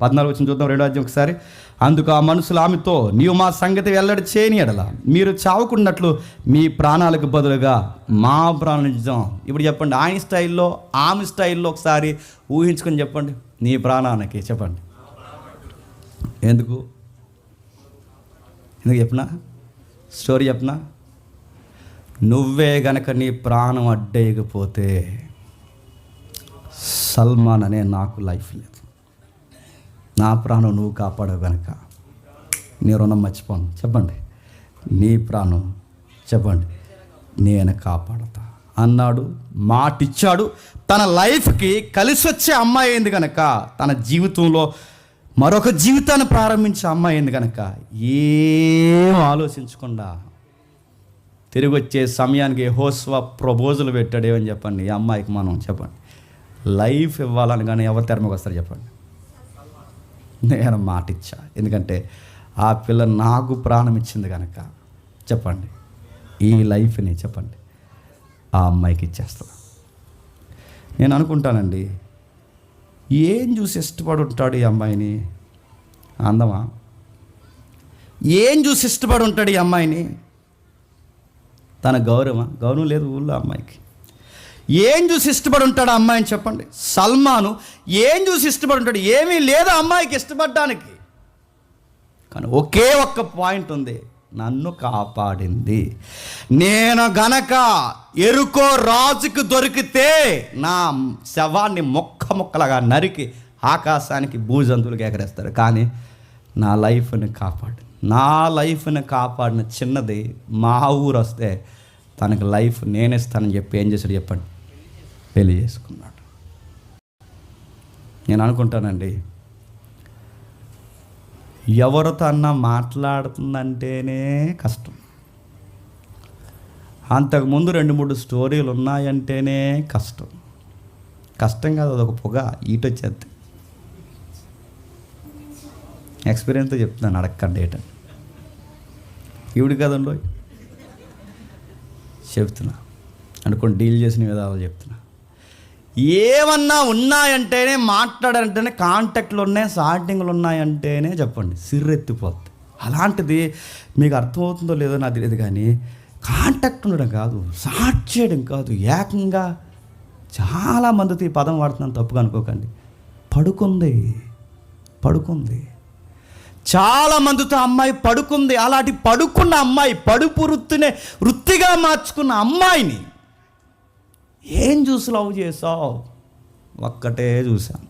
14 వచ్చిన చూద్దాం, 2వ అధ్యాయం ఒకసారి. అందుకు ఆ మనుషులు ఆమెతో, నీవు మా సంగతి వెల్లడి చేయని ఎడల మీరు చావుకున్నట్లు మీ ప్రాణాలకు బదులుగా మా ప్రాణాలు ఇద్దాం. ఇప్పుడు చెప్పండి, ఆయన స్టైల్లో ఆమె స్టైల్లో ఒకసారి ఊహించుకొని చెప్పండి. నీ ప్రాణానికి చెప్పండి. ఎందుకు చెప్పనా? స్టోరీ చెప్పనా? నువ్వే గనక నీ ప్రాణం అడ్డేయకపోతే సల్మాన్ అనే నాకు లైఫ్ లేదు. నా ప్రాణం నువ్వు కాపాడవు కనుక నీ రుణం మర్చిపోను. చెప్పండి, నీ ప్రాణం చెప్పండి నేను కాపాడతా అన్నాడు, మాటిచ్చాడు. తన లైఫ్కి కలిసి వచ్చే అమ్మాయి అయింది కనుక, తన జీవితంలో మరొక జీవితాన్ని ప్రారంభించే అమ్మాయి అయింది కనుక ఏం ఆలోచించకుండా తిరిగి వచ్చే సమయానికి యెహోషువ ప్రపోజల్ పెట్టాడు. ఏమని చెప్పండి? ఈ అమ్మాయికి మనం చెప్పండి లైఫ్ ఇవ్వాలని. కానీ ఎవరి తెరమకు వస్తారు చెప్పండి? నేను మాట ఇచ్చా, ఎందుకంటే ఆ పిల్ల నాకు ప్రాణం ఇచ్చింది కనుక చెప్పండి ఈ లైఫ్ని చెప్పండి ఆ అమ్మాయికి ఇచ్చేస్తా. నేను అనుకుంటానండి, ఏం చూసి ఇష్టపడి ఉంటాడు ఈ అమ్మాయిని? అందమా? ఏం చూసి ఇష్టపడి ఉంటాడు ఈ అమ్మాయిని? తన గౌరవం లేదు ఊళ్ళో అమ్మాయికి. ఏం చూసి ఇష్టపడి ఉంటాడు ఆ అమ్మాయిని చెప్పండి? సల్మాను ఏం చూసి ఇష్టపడి ఉంటాడు? ఏమీ లేదు అమ్మాయికి ఇష్టపడడానికి. కానీ ఒకే ఒక్క పాయింట్ ఉంది, నన్ను కాపాడింది. నేను గనక ఎరుకో రాజుకు దొరికితే నా శవాన్ని ముక్కలుగా నరికి ఆకాశానికి భూజంతువులకు ఎగరేస్తాడు. కానీ నా లైఫ్ని కాపాడిన చిన్నది మా ఊరు వస్తే తనకు లైఫ్ నేనేస్తానని చెప్పి ఏం చేశాడు చెప్పండి? పెళ్లి చేసుకున్నాడు. నేను అనుకుంటానండి, ఎవరితో అన్నా మాట్లాడుతుందంటేనే కష్టం. అంతకుముందు 2-3 స్టోరీలు ఉన్నాయంటేనే కష్టం. కష్టం కాదు, అదొక పొగ ఈటొచ్చేది. ఎక్స్పీరియన్స్తో చెప్తున్నాను, అడగండి ఏటని. ఈవిడి కదండో చెప్తున్నా, అనుకోండి, డీల్ చేసిన విధాలు చెప్తున్నా. ఏమన్నా ఉన్నాయంటేనే, మాట్లాడారంటేనే, కాంటాక్ట్లు ఉన్నాయి, స్టార్టింగ్లు ఉన్నాయంటేనే చెప్పండి సిర్రెత్తిపోద్ది. అలాంటిది మీకు అర్థమవుతుందో లేదో నాకు తెలియదు, కానీ కాంటాక్ట్ ఉండడం కాదు, స్టార్ట్ చేయడం కాదు, ఏకంగా చాలామందితో ఈ పదం వాడుతున్నాను, తప్పుగా అనుకోకండి. పడుకుంది చాలామందితో అమ్మాయి పడుకుంది. అలాంటి పడుకున్న అమ్మాయి, పడుపు వృత్తిగా మార్చుకున్న అమ్మాయిని ఏం చూసి లవ్ చేసావు? ఒక్కటే చూశాను,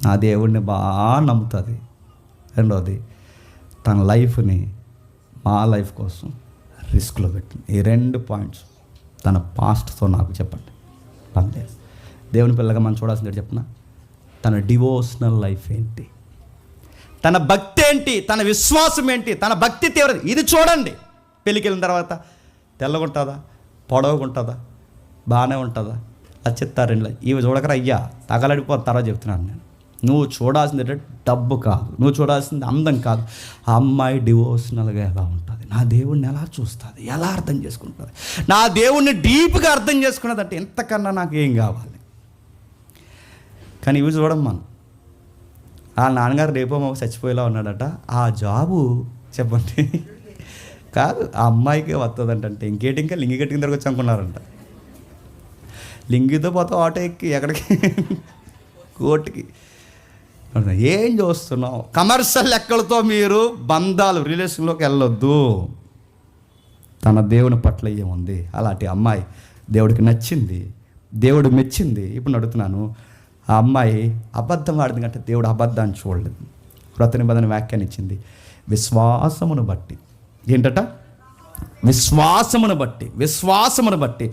నా దేవుడిని బాగా నమ్ముతుంది. రెండోది, తన లైఫ్ని మా లైఫ్ కోసం రిస్క్లో పెట్టింది. ఈ 2 పాయింట్స్ తన పాస్ట్తో నాకు చెప్పండి. అంతే. దేవుని పిల్లగా మనం చూడాల్సిందే చెప్పిన, తన డివోషనల్ లైఫ్ ఏంటి, తన భక్తి ఏంటి, తన విశ్వాసం ఏంటి, తన భక్తి తీవ్రత ఇది చూడండి. పెళ్ళికి వెళ్ళిన తర్వాత తెల్లగుంటుందా, పొడవుగుంటుందా, బాగానే ఉంటుందా, లచ్చిత్తారండి, ఇవి చూడకరా అయ్యా తగలడిపోతుంది. తర్వాత చెప్తున్నాను నేను, నువ్వు చూడాల్సింది డబ్బు కాదు, నువ్వు చూడాల్సింది అందం కాదు. ఆ అమ్మాయి డివోషనల్గా ఎలా ఉంటుంది, నా దేవుణ్ణి ఎలా చూస్తుంది, ఎలా అర్థం చేసుకుంటుంది, నా దేవుణ్ణి డీప్గా అర్థం చేసుకున్నది అంటే ఎంతకన్నా నాకు ఏం కావాలి. కానీ ఇవి చూడడం మనం, వాళ్ళ నాన్నగారు రేపో మాకు చచ్చిపోయేలా ఉన్నాడట, ఆ జాబు చెప్పండి కాదు ఆ అమ్మాయికే వస్తుందంటే ఇంకేటి, ఇంకా లింగి కట్టిన దగ్గర వచ్చి అనుకున్నారంట. లింగితో పోతే ఆటో ఎక్కి ఎక్కడికి, కోర్టుకి. ఏం చూస్తున్నావు? కమర్షియల్ లెక్కలతో మీరు బంధాలు రిలేషన్లోకి వెళ్ళొద్దు. తన దేవుని పట్ల ఏముంది? అలాంటి అమ్మాయి దేవుడికి నచ్చింది, దేవుడు మెచ్చింది. ఇప్పుడు అడుగుతున్నాను, ఆ అమ్మాయి అబద్ధం ఆడింది కంటే దేవుడు అబద్ధాన్ని చూడలేదు. కృత నిబంధన వ్యాఖ్యానం ఇచ్చింది, విశ్వాసమును బట్టి. ఏంటట? విశ్వాసమును బట్టి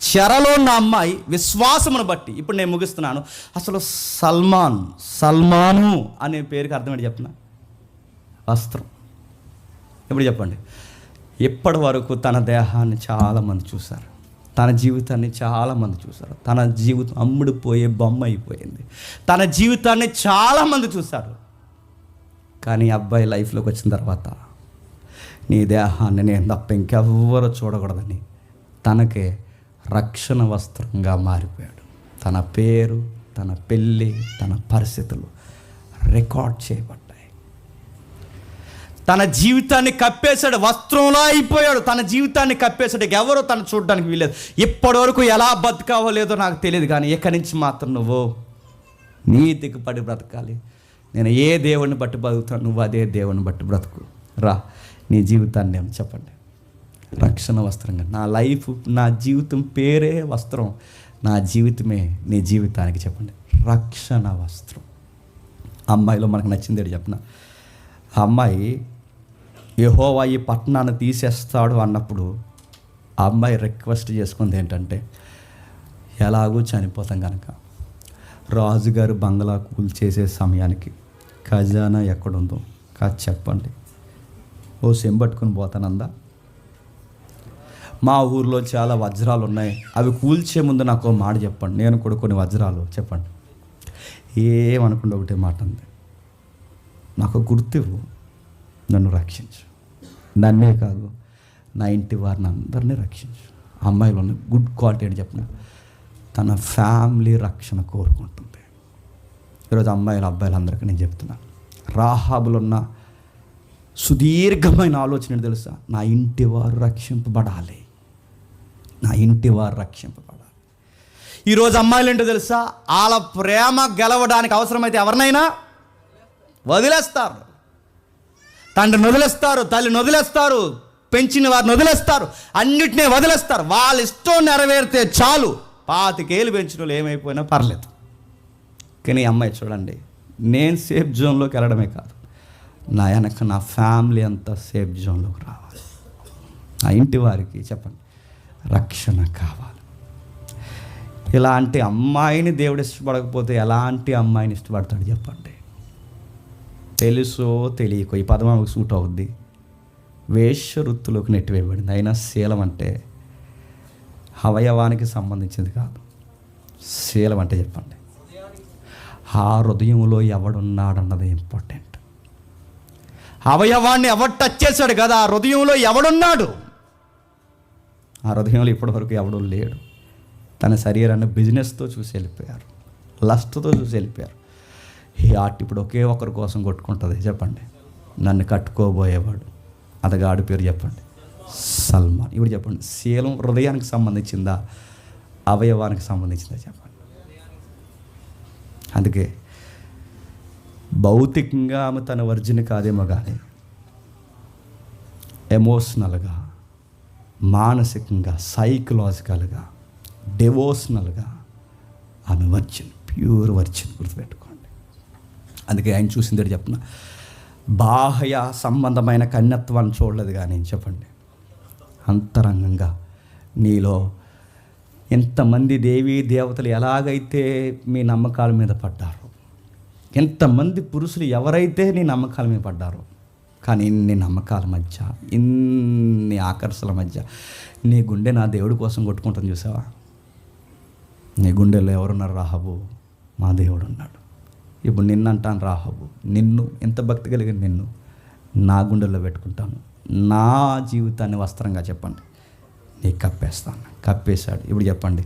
చెరలో ఉన్న అమ్మాయి విశ్వాసమును బట్టి. ఇప్పుడు నేను ముగిస్తున్నాను. అసలు సల్మాను అనే పేరుకి అర్థం ఏంటి చెప్తున్నా? వస్త్రం. ఇప్పుడు చెప్పండి, ఇప్పటి వరకు తన దేహాన్ని చాలామంది చూశారు, తన జీవితాన్ని చాలామంది చూశారు. తన జీవితం అమ్ముడిపోయే బొమ్మ అయిపోయింది. తన జీవితాన్ని చాలామంది చూశారు. కానీ అబ్బాయి లైఫ్లోకి వచ్చిన తర్వాత నీ దేహాన్ని నేను తప్ప ఇంకెవ్వరూ చూడకూడదని తనకే రక్షణ వస్త్రంగా మారిపోయాడు. తన పేరు, తన పెళ్ళి, తన పరిస్థితులు రికార్డ్ చేయబడ్డాయి. తన జీవితాన్ని కప్పేశాడు, వస్త్రంలో అయిపోయాడు, తన జీవితాన్ని కప్పేశాడు. ఎవరో తను చూడడానికి వీలేదు. ఇప్పటివరకు ఎలా బతకావో లేదో నాకు తెలియదు, కానీ ఇక్కడి నుంచి మాత్రం నువ్వు నీతికి పడి బ్రతకాలి. నేను ఏ దేవుడిని బట్టి బ్రతుకుతాను, నువ్వు అదే దేవుడిని బట్టి బ్రతుకు. రా, నీ జీవితాన్ని ఏమని చెప్పండి, రక్షణ వస్త్రంగా. నా లైఫ్, నా జీవితం పేరే వస్త్రం, నా జీవితమే నీ జీవితానికి చెప్పండి రక్షణ వస్త్రం. అమ్మాయిలో మనకు నచ్చింది ఏంటి చెప్పిన, ఆ అమ్మాయి యెహోవా ఈ పట్టణాన్ని తీసేస్తాడు అన్నప్పుడు ఆ అమ్మాయి రిక్వెస్ట్ చేసుకుంది ఏంటంటే, ఎలాగూ చనిపోతాం కనుక రాజుగారు బంగ్లా కూల్చేసే సమయానికి ఖజానా ఎక్కడుందో కాదు చెప్పండి, ఓ సెంబట్టుకుని పోతానందా. మా ఊర్లో చాలా వజ్రాలు ఉన్నాయి, అవి కూల్చే ముందు నాకు మాట చెప్పండి, నేను కూడా కొన్ని వజ్రాలు చెప్పండి. ఏమనుకుండా ఒకటే మాట ఉంది, నాకు గుర్తివ్వు, నన్ను రక్షించు. నన్నే కాదు, నా ఇంటి వారిని అందరినీ రక్షించు. అమ్మాయిలో ఉన్న గుడ్ క్వాలిటీ అని చెప్పిన, తన ఫ్యామిలీ రక్షణ కోరుకుంటుంది. ఈరోజు అమ్మాయిలు అబ్బాయిలు అందరికీ నేను చెప్తున్నా, రాహాబులో ఉన్న సుదీర్ఘమైన ఆలోచన తెలుసా, నా ఇంటి వారు రక్షింపబడాలి, నా ఇంటి వారు రక్షింపబడాలి. ఈరోజు అమ్మాయిలు ఏంటో తెలుసా, వాళ్ళ ప్రేమ గెలవడానికి అవసరమైతే ఎవరినైనా వదిలేస్తారు. తండ్రిని వదిలేస్తారు, తల్లిని వదిలేస్తారు, పెంచిన వారిని వదిలేస్తారు, అన్నిటినీ వదిలేస్తారు. వాళ్ళ ఇష్టం నెరవేరితే చాలు. 25 ఏళ్ళు పెంచిన వాళ్ళు ఏమైపోయినా పర్లేదు. కానీ ఈ అమ్మాయి చూడండి, నేను సేఫ్ జోన్లోకి వెళ్ళడమే కాదు, నా వెనక నా ఫ్యామిలీ అంతా సేఫ్ జోన్లోకి రావాలి. నా ఇంటి వారికి చెప్పండి రక్షణ కావాలి. ఇలాంటి అమ్మాయిని దేవుడు ఇష్టపడకపోతే ఎలాంటి అమ్మాయిని ఇష్టపడతాడు చెప్పండి. తెలుసో తెలియకో ఈ పదం ఆమెకు సూట్ అవుద్ది, వేశ్య వృత్తిలోకి నెట్టివేయబడింది. అయినా శీలం అంటే అవయవానికి సంబంధించింది కాదు. శీలం అంటే చెప్పండి, ఆ హృదయంలో ఎవడున్నాడన్నది ఇంపార్టెంట్. అవయవాన్ని ఎవడు టచ్ చేశాడు కదా, ఆ హృదయంలో ఎవడున్నాడు. ఆ హృదయంలో ఇప్పటివరకు ఎవడూ లేడు. తన శరీరాన్ని బిజినెస్తో చూసి వెళ్ళిపోయారు, లస్ట్తో చూసి వెళ్ళిపోయారు. ఈ ఆర్ట్ ఇప్పుడు ఒకే ఒకరి కోసం కొట్టుకుంటుంది చెప్పండి, నన్ను కట్టుకోబోయేవాడు. అతగాడి పేరు చెప్పండి, సల్మాన్. ఇప్పుడు చెప్పండి, శీలం హృదయానికి సంబంధించిందా, అవయవానికి సంబంధించిందా చెప్పండి. అందుకే భౌతికంగా ఆమె తన వర్జిన్ కాదేమో కానీ ఎమోషనల్గా, మానసికంగా, సైకలాజికల్గా, డివోషనల్గా ఆమె వర్జిన్, ప్యూర్ వర్జిన్. గుర్తుపెట్టుకోండి. అందుకే ఆయన చూసింది చెప్తున్నా, బాహ్య సంబంధమైన కన్యత్వాన్ని చూడలేదు కానీ చెప్పండి, అంతరంగంగా నీలో ఎంతమంది దేవీ దేవతలు ఎలాగైతే మీ నమ్మకాల మీద పడ్డారో, ఎంతమంది పురుషులు ఎవరైతే నీ నమ్మకాల మీద పడ్డారో, కానీ ఇన్ని నమ్మకాల మధ్య, ఇన్ని ఆకర్షణల మధ్య నీ గుండె నా దేవుడి కోసం కొట్టుకుంటుంది చూసావా. నీ గుండెలో ఎవరున్నారు? రాహాబు, మా దేవుడు ఉన్నాడు. ఇప్పుడు నిన్ను అంటాను, రాహాబు, నిన్ను ఎంత భక్తి కలిగిన నిన్ను నా గుండెల్లో పెట్టుకుంటాను, నా జీవితాన్ని వస్త్రంగా చెప్పండి నీకు కప్పేస్తాను. కప్పేశాడు. ఇప్పుడు చెప్పండి,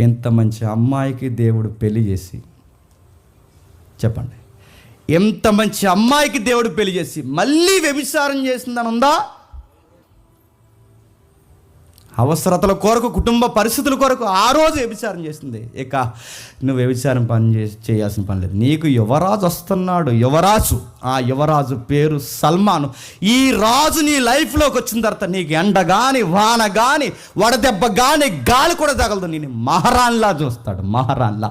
ఎంత మంచి అమ్మాయికి దేవుడు పెళ్లి చేసి, చెప్పండి ఎంత మంచి అమ్మాయికి దేవుడు పెళ్లి చేసి మళ్ళీ వ్యభిచారం చేసిందని ఉందా? అవసరతల కొరకు, కుటుంబ పరిస్థితుల కొరకు ఆ రోజు వ్యభిచారం చేసింది. ఇక నువ్వు వ్యభిచారం చేయాల్సిన పని లేదు. నీకు యువరాజు వస్తున్నాడు, యువరాజు. ఆ యువరాజు పేరు సల్మాను. ఈ రాజు నీ లైఫ్లోకి వచ్చిన తర్వాత నీకు ఎండ కానీ, వాన కానీ, వడదెబ్బ కానీ, గాలి కూడా తగలదు. నేను మహారాణిలా చూస్తాడు, మహారాణిలా.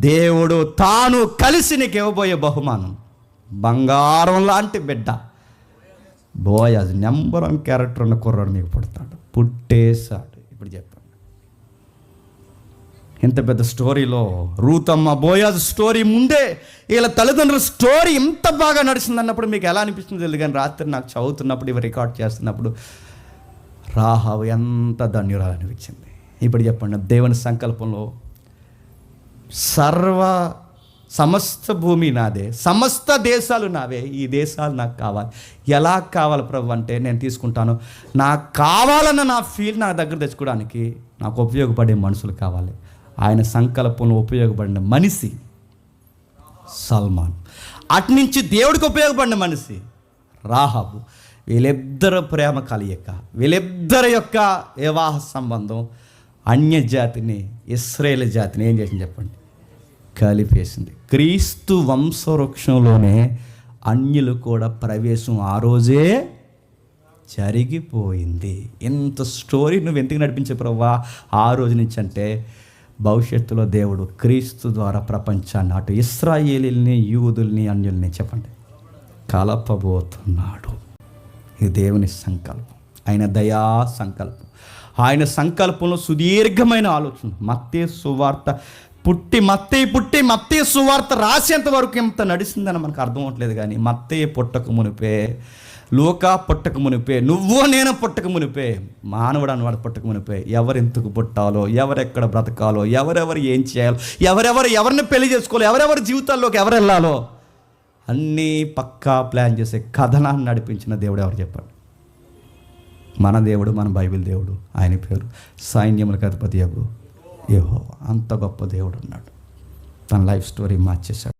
దేవుడు తాను కలిసి నీకు ఇవ్వబోయే బహుమానం బంగారం లాంటి బిడ్డ. బోయాజ్ నెంబర్ 1 క్యారెక్టర్ ఉన్న కుర్రాడు మీకు పుడతాడు, పుట్టేశాడు. ఇప్పుడు చెప్పండి, ఇంత పెద్ద స్టోరీలో రూతమ్మ బోయాజ్ స్టోరీ ముందే వీళ్ళ తల్లిదండ్రుల స్టోరీ ఇంత బాగా నడిచింది అన్నప్పుడు మీకు ఎలా అనిపిస్తుంది తెలియదు. కానీ రాత్రి నాకు చదువుతున్నప్పుడు, ఇవి రికార్డ్ చేస్తున్నప్పుడు రాహాబు ఎంత ధన్యురాలు అనిపించింది. ఇప్పుడు చెప్పండి, దేవుని సంకల్పంలో సమస్త భూమి నాదే, సమస్త దేశాలు నావే, ఈ దేశాలు నాకు కావాలి. ఎలా కావాలి ప్రభు అంటే, నేను తీసుకుంటాను. నాకు కావాలన్న నా ఫీల్ నా దగ్గర తెచ్చుకోవడానికి నాకు ఉపయోగపడే మనుషులు కావాలి. ఆయన సంకల్పంలో ఉపయోగపడిన మనిషి సల్మాన్. అటు నుంచి దేవుడికి ఉపయోగపడిన మనిషి రాహాబు. వీళ్ళిద్దరు ప్రేమ కలయిక, వీళ్ళిద్దరి యొక్క వివాహ సంబంధం అన్యజాతిని ఇశ్రాయేలు జాతిని ఏం చేసింది చెప్పండి? కలిపేసింది. క్రీస్తు వంశవృక్షంలోనే అన్యులు కూడా ప్రవేశం ఆ రోజే జరిగిపోయింది. ఇంత స్టోరీ నువ్వు ఎందుకు నడిపించే ప్రభువా ఆ రోజు నుంచి అంటే, భవిష్యత్తులో దేవుడు క్రీస్తు ద్వారా ప్రపంచాన్ని అటు ఇశ్రాయేలీల్ని యూదుల్ని అన్యుల్ని చెప్పండి కలపబోతున్నాడు. ఇది దేవుని సంకల్పం, ఆయన దయా సంకల్పం. ఆయన సంకల్పంలో సుదీర్ఘమైన ఆలోచన. మత్తయి సువార్త మత్తయి సువార్త రాసేంత వరకు ఎంత నడిచిందని మనకు అర్థం అవట్లేదు. కానీ మత్తయి పుట్టక మునిపే, లూకా పుట్టక మునిపే, నువ్వో నేను పుట్టక మునిపే, మానవుడు అన్నవాడు పుట్టక మునిపే ఎవరెందుకు పుట్టాలో, ఎవరెక్కడ బ్రతకాలో, ఎవరెవరు ఏం చేయాలో, ఎవరిని పెళ్లి చేసుకోవాలో, ఎవరెవరి జీవితాల్లోకి ఎవరు వెళ్ళాలో అన్నీ పక్కా ప్లాన్ చేసే కథనాన్ని నడిపించిన దేవుడు ఎవరు చెప్పాడు? మన దేవుడు, మన బైబిల్ దేవుడు. ఆయన పేరు సైన్యములకు అధిపతి యెహోవా. అంత గొప్ప దేవుడు ఉన్నాడు. తన లైఫ్ స్టోరీ మార్చేశాడు.